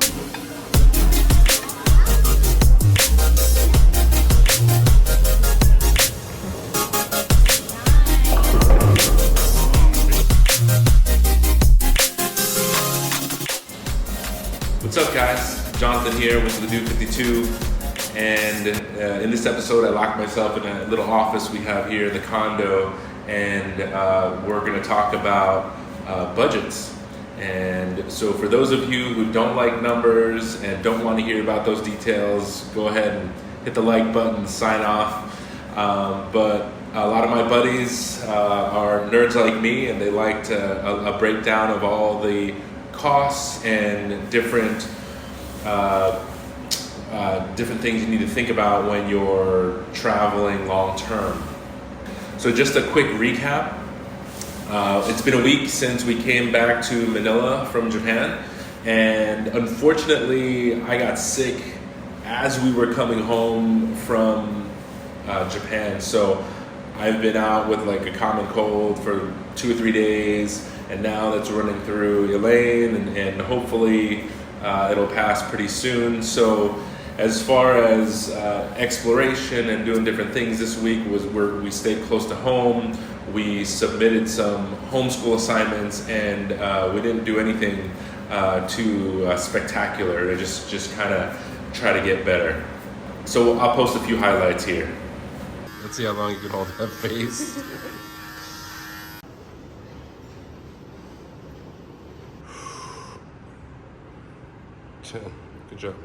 What's up, guys? Jonathan here with the Dude 52, and in this episode I locked myself in a little office we have here in the condo, and we're going to talk about budgets. And so for those of you who don't like numbers and don't want to hear about those details, go ahead and hit the like button, sign off. But a lot of my buddies are nerds like me, and they like a breakdown of all the costs and different things you need to think about when you're traveling long term. So just a quick recap. It's been a week since we came back to Manila from Japan, and unfortunately I got sick as we were coming home from Japan. So I've been out with like a common cold for 2 or 3 days, and now that's running through Elaine, and hopefully it'll pass pretty soon. So as far as exploration and doing different things this week was where we stayed close to home. We submitted some homeschool assignments, and we didn't do anything too spectacular. I just kind of try to get better. So I'll post a few highlights here. Let's see how long you can hold that face. Good job.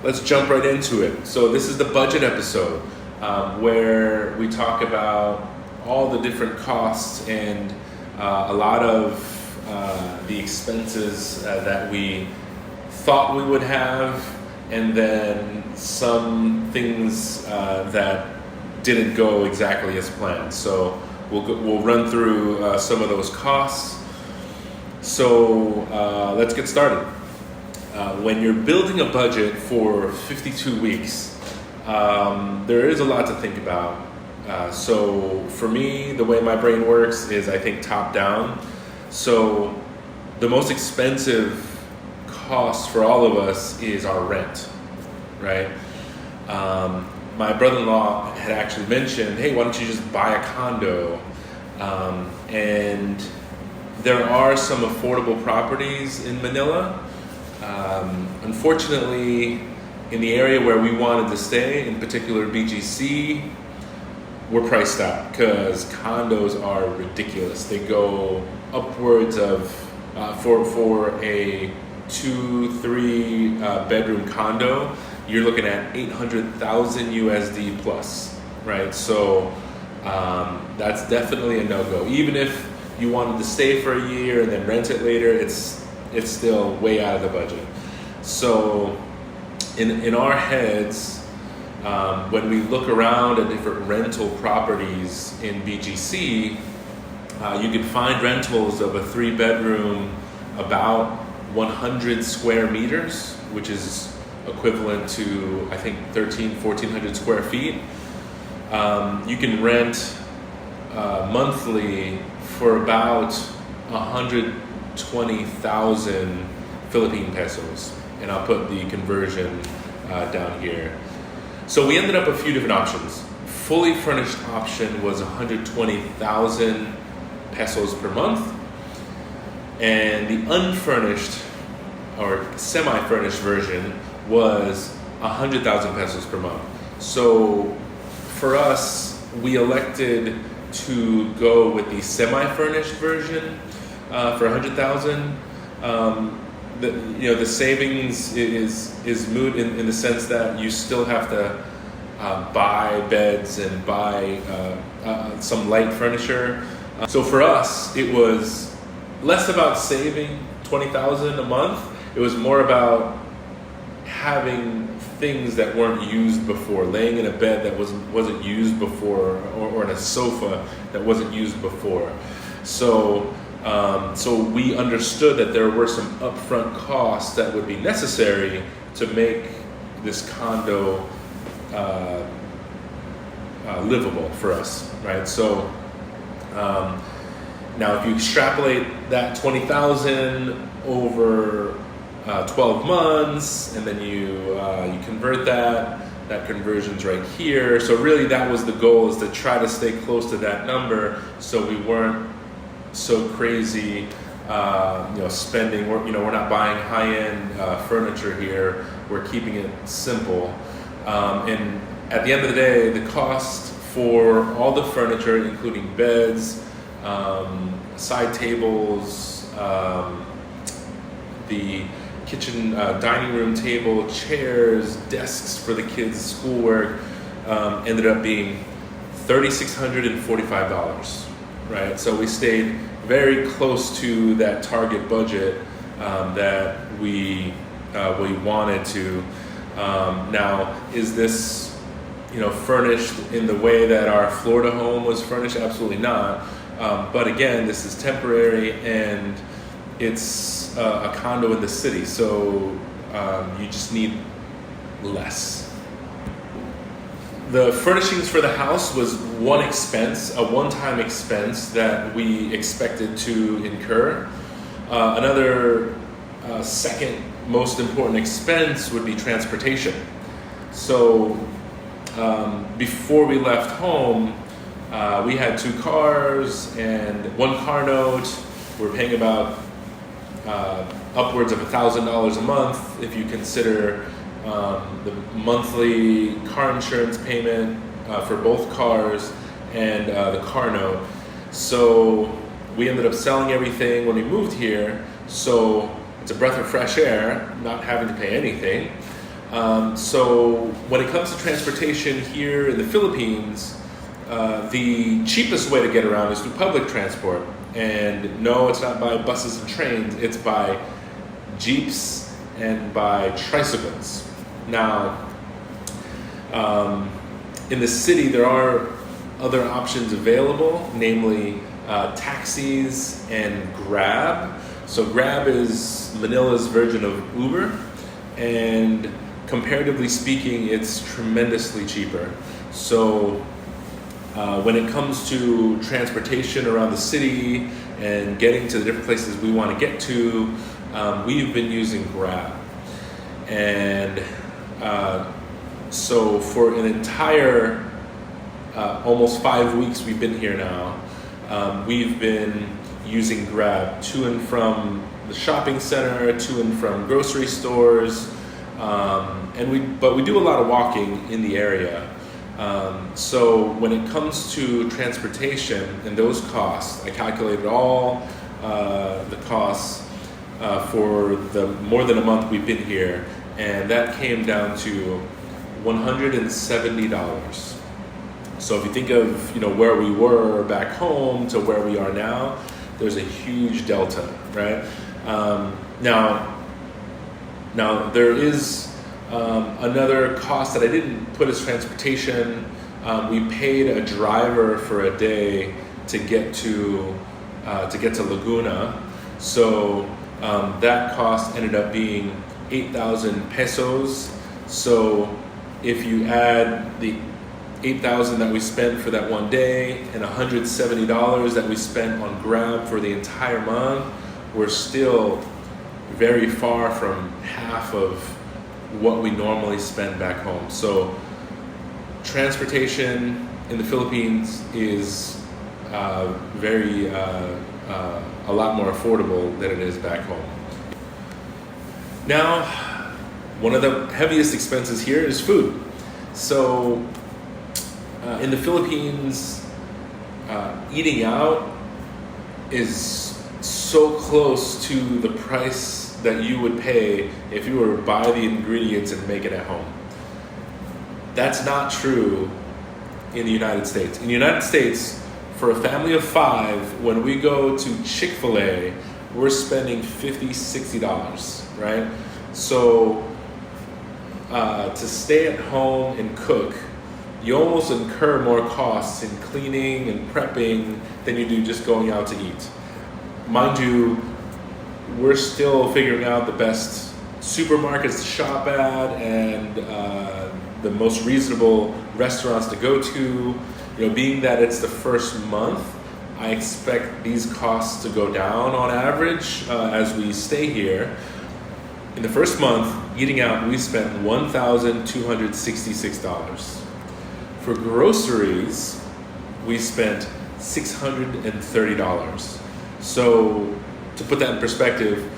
Let's jump right into it. So this is the budget episode where we talk about all the different costs and a lot of the expenses that we thought we would have, and then some things that didn't go exactly as planned. So we'll run through some of those costs. So let's get started. When you're building a budget for 52 weeks, there is a lot to think about. So for me, the way my brain works is I think top down. So the most expensive cost for all of us is our rent, right? My brother-in-law had actually mentioned, hey, why don't you just buy a condo? And there are some affordable properties in Manila. Unfortunately, in the area where we wanted to stay, in particular BGC, we're priced out because condos are ridiculous. They go upwards of, for a 2-3 bedroom condo, you're looking at 800,000 USD plus, right? So that's definitely a no-go. Even if you wanted to stay for a year and then rent it later, it's still way out of the budget. So in our heads, when we look around at different rental properties in BGC, you can find rentals of a 3-bedroom about 100 square meters, which is equivalent to, I think, 1,400 square feet. You can rent monthly for about 120,000 Philippine pesos, and I'll put the conversion down here. So we ended up a few different options. Fully furnished option was 120,000 pesos per month, and the unfurnished or semi-furnished version was 100,000 pesos per month. So for us, we elected to go with the semi-furnished version for 100,000. The savings is moot in the sense that you still have to buy beds and buy some light furniture. So for us, it was less about saving 20,000 a month. It was more about having things that weren't used before, laying in a bed that wasn't used before, or in a sofa that wasn't used before. So we understood that there were some upfront costs that would be necessary to make this condo livable for us, right? So Now, if you extrapolate that 20,000 over 12 months, and then you convert that conversion's right here. So really, that was the goal, is to try to stay close to that number, so we weren't so crazy, spending. We're not buying high-end furniture here. We're keeping it simple, and at the end of the day, the cost for all the furniture, including beds, side tables, the kitchen dining room table, chairs, desks for the kids' schoolwork, ended up being $3,645, right? So we stayed very close to that target budget that we wanted to. Now, is this furnished in the way that our Florida home was furnished? Absolutely not. But again, this is temporary, and it's a condo in the city, so you just need less. The furnishings for the house was one expense, a one-time expense that we expected to incur. Another second most important expense would be transportation. So before we left home, we had 2 cars and 1 car note. We're paying about upwards of $1,000 a month if you consider the monthly car insurance payment for both cars and the car note. So we ended up selling everything when we moved here. So it's a breath of fresh air, not having to pay anything. So when it comes to transportation here in the Philippines, the cheapest way to get around is through public transport. And no, it's not by buses and trains, it's by Jeeps and by tricycles. Now, in the city, there are other options available, namely taxis and Grab. So Grab is Manila's version of Uber, and comparatively speaking, it's tremendously cheaper. So when it comes to transportation around the city and getting to the different places we want to get to, we've been using Grab. And so for an entire almost 5 weeks we've been here now, we've been using Grab to and from the shopping center, to and from grocery stores, but we do a lot of walking in the area. So when it comes to transportation and those costs, I calculated all the costs for the more than a month we've been here, and that came down to $170. So if you think of where we were back home to where we are now, there's a huge delta, right? Now there is another cost that I didn't put as transportation. We paid a driver for a day to get to Laguna, so that cost ended up being 8,000 pesos. So if you add the 8,000 that we spent for that one day and $170 that we spent on Grab for the entire month, we're still very far from half of what we normally spend back home. So transportation in the Philippines is a lot more affordable than it is back home. Now, one of the heaviest expenses here is food. So in the Philippines, eating out is so close to the price that you would pay if you were to buy the ingredients and make it at home. That's not true in the United States. In the United States, for a family of 5, when we go to Chick-fil-A, we're spending $50, $60, right? So to stay at home and cook, you almost incur more costs in cleaning and prepping than you do just going out to eat. Mind you, we're still figuring out the best supermarkets to shop at and the most reasonable restaurants to go to. Being that it's the first month, I expect these costs to go down on average as we stay here. In the first month, eating out, we spent $1,266. For groceries, we spent $630. So to put that in perspective,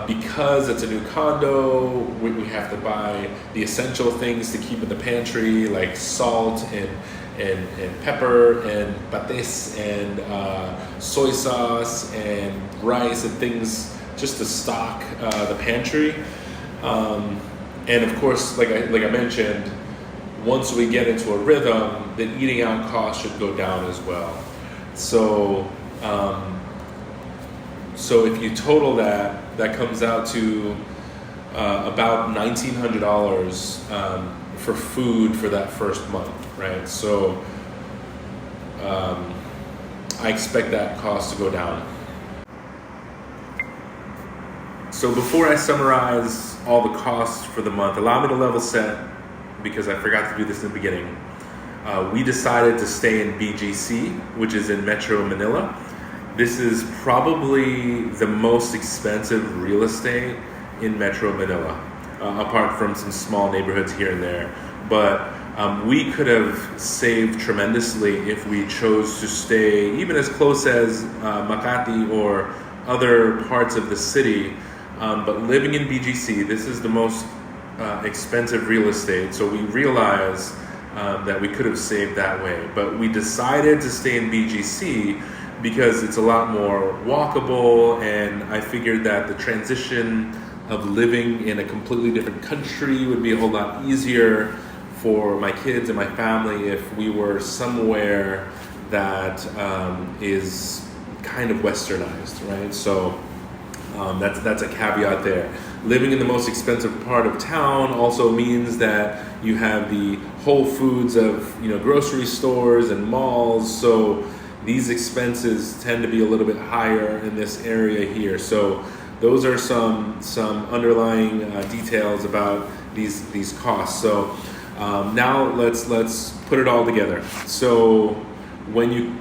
because it's a new condo, we have to buy the essential things to keep in the pantry, like salt and pepper and patis and soy sauce and rice and things just to stock the pantry. And of course, like I mentioned, once we get into a rhythm, the eating out cost should go down as well. So if you total that comes out to about $1,900 for food for that first month, right? So I expect that cost to go down. So before I summarize all the costs for the month, allow me to level set, because I forgot to do this in the beginning. We decided to stay in BGC, which is in Metro Manila. This is probably the most expensive real estate in Metro Manila, apart from some small neighborhoods here and there. But we could have saved tremendously if we chose to stay even as close as Makati or other parts of the city. But living in BGC, this is the most expensive real estate, so we realized that we could have saved that way. But we decided to stay in BGC because it's a lot more walkable, and I figured that the transition of living in a completely different country would be a whole lot easier for my kids and my family if we were somewhere that is kind of westernized, right? So that's a caveat there. Living in the most expensive part of town also means that you have the Whole Foods of grocery stores and malls. So these expenses tend to be a little bit higher in this area here. So those are some underlying details about these costs. So now let's put it all together. So when you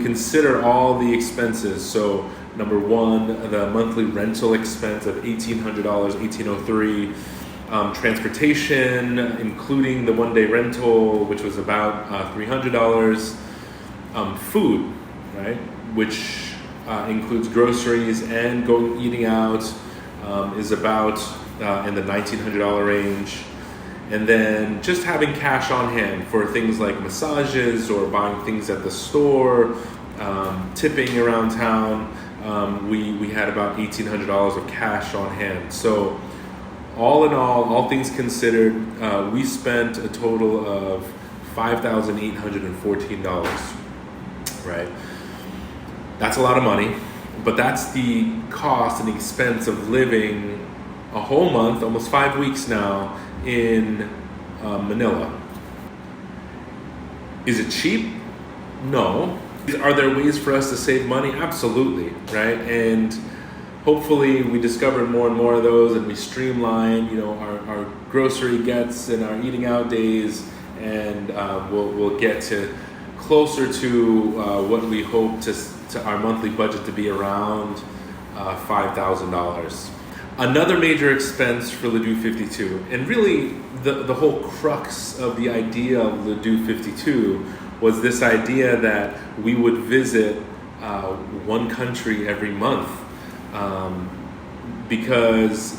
consider all the expenses, so number one, the monthly rental expense of $1,800, $1,803, transportation, including the one-day rental, which was about $300, food, right, which includes groceries and eating out, is about in the $1,900 range. And then just having cash on hand for things like massages or buying things at the store, tipping around town. We had about $1,800 of cash on hand. So all in all things considered, we spent a total of $5,814, right? That's a lot of money, but that's the cost and the expense of living a whole month, almost 5 weeks now, in Manila. Is it cheap? No. Are there ways for us to save money? Absolutely, right? And hopefully we discover more and more of those, and we streamline, our grocery gets and our eating out days, and we'll get to closer to what we hope to our monthly budget to be around $5,000. Another major expense for Ladue 52, and really the whole crux of the idea of Ladue 52 was this idea that we would visit one country every month, because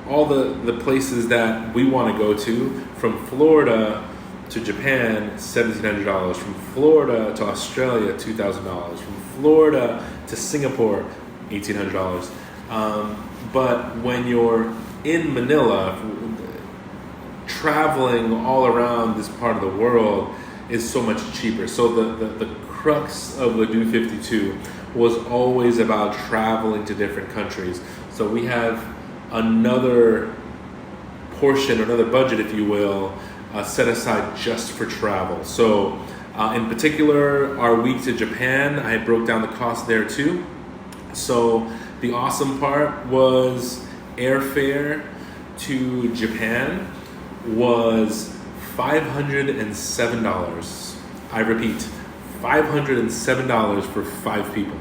all the places that we want to go to, from Florida to Japan, $1,700, from Florida to Australia, $2,000, from Florida to Singapore, $1,800. But when you're in Manila, traveling all around this part of the world is so much cheaper. So the crux of Ladue 52 was always about traveling to different countries. So we have another portion, another budget, if you will, set aside just for travel. So in particular, our week to Japan, I broke down the cost there too. So the awesome part was airfare to Japan was $507. I repeat, $507 for 5 people.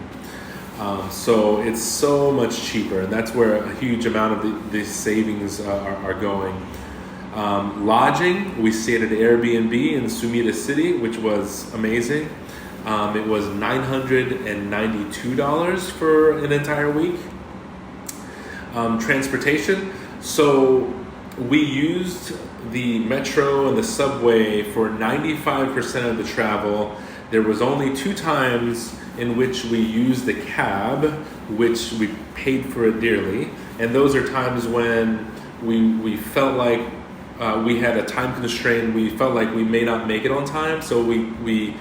So it's so much cheaper, and that's where a huge amount of the savings are going. Lodging, we stayed at Airbnb in Sumida City, which was amazing. It was $992 for an entire week. Transportation, so we used the metro and the subway for 95% of the travel. There was only 2 times in which we used the cab, which we paid for it dearly. And those are times when we felt like we had a time constraint. We felt like we may not make it on time, so we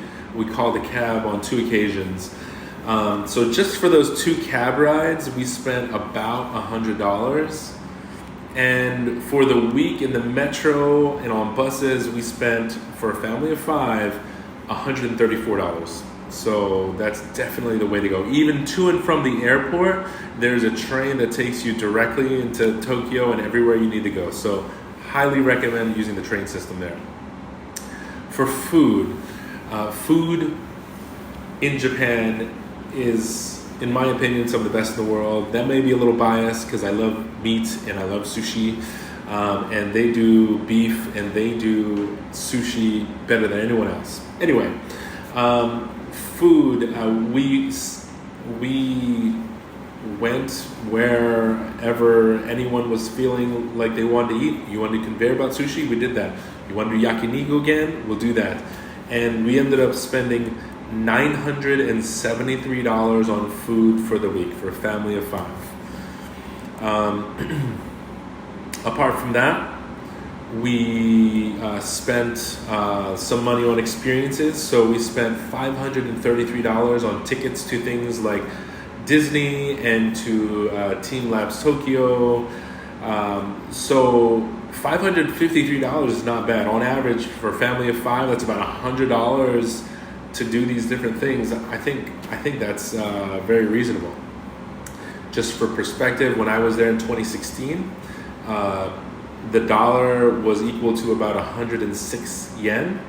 called a cab on 2 occasions. So just for those 2 cab rides, we spent about $100. And for the week in the metro and on buses, we spent, for a family of 5, $134. So that's definitely the way to go. Even to and from the airport, there's a train that takes you directly into Tokyo and everywhere you need to go. So highly recommend using the train system there. For food, food in Japan is, in my opinion, some of the best in the world. That may be a little biased because I love meat and I love sushi. And they do beef and they do sushi better than anyone else. Anyway, food, we went wherever anyone was feeling like they wanted to eat. You wanted to conveyor belt sushi? We did that. You want to do yakiniku again? We'll do that. And we ended up spending $973 on food for the week for a family of 5. Apart from that, we spent some money on experiences. So we spent $533 on tickets to things like Disney and to Team Labs Tokyo. So $553 is not bad. On average, for a family of 5, that's about $100 to do these different things. I think that's very reasonable. Just for perspective, when I was there in 2016, the dollar was equal to about 106 yen.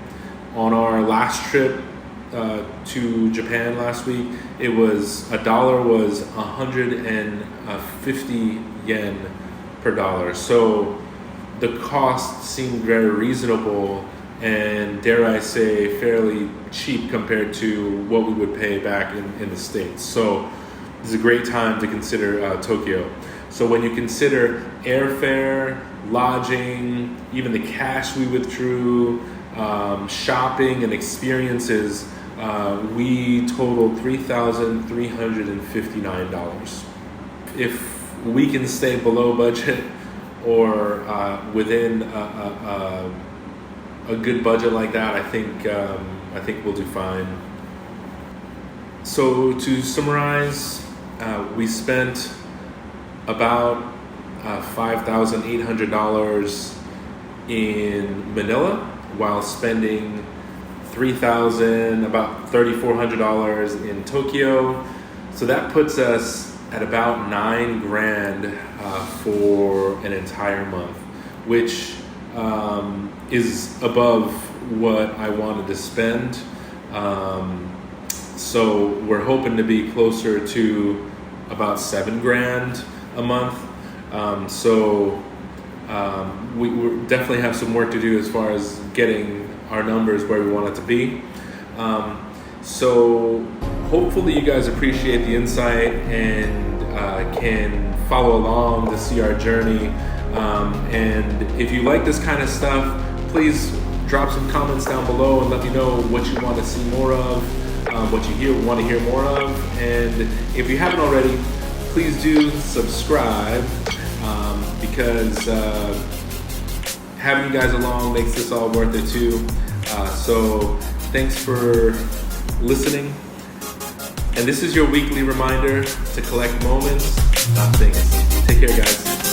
On our last trip to Japan last week, it was $1 was 150 yen per dollar. So the cost seemed very reasonable and, dare I say, fairly cheap compared to what we would pay back in the States. So this is a great time to consider Tokyo. So when you consider airfare, lodging, even the cash we withdrew, shopping and experiences, we totaled $3,359. If we can stay below budget or within a good budget like that, I think we'll do fine. So to summarize, we spent about $5,800 in Manila while spending about $3,400 in Tokyo. So that puts us at about $9,000 for an entire month, which is above what I wanted to spend. So we're hoping to be closer to about $7,000 a month. We definitely have some work to do as far as getting our numbers where we want it to be. So hopefully you guys appreciate the insight and can follow along to see our journey. And if you like this kind of stuff, please drop some comments down below and let me know what you want to see more of, what you want to hear more of. And if you haven't already, please do subscribe, because having you guys along makes this all worth it too. So thanks for listening. And this is your weekly reminder to collect moments, not things. Take care, guys.